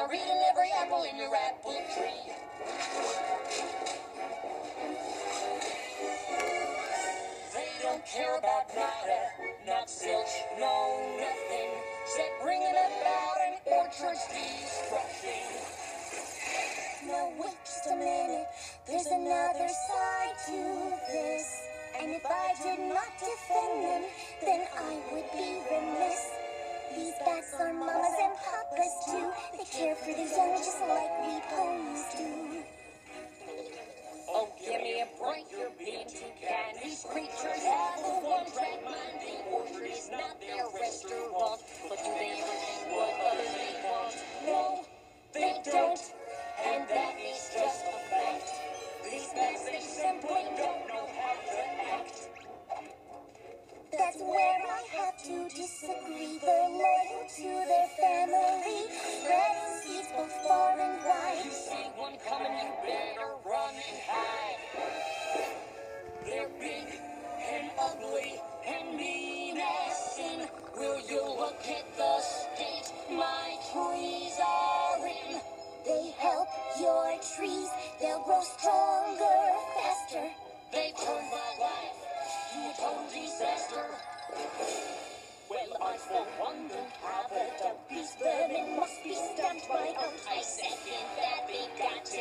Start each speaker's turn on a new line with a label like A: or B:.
A: are eating every apple in your apple tree. They don't care about nada, not zilch, no nothing, except bringing about an orchard's destruction.
B: No, wait just a minute, there's another side to this. And if I did not defend them, then I would be remiss. These bats are mamas and papas too. They care for the young just like we ponies do.
A: Oh, give me a break, you're being too kind. These creatures have a one-track mind. The orchard is not their restaurant. But do they ever think what others may want? No, they don't. And that is just a fact. These bats, they simply don't know how to act.
B: That's where I have to disagree. They're loyal to their family, spreading seeds both far and wide.
A: You see one coming, you better run and hide. They're big and ugly and mean as sin. Will you look at the state my trees are in?
B: They help your trees, they'll grow stronger, faster.
A: They turned my life to a total disaster. Well, I for one don't have a doubt. These vermin must be stamped right out. I second that they got to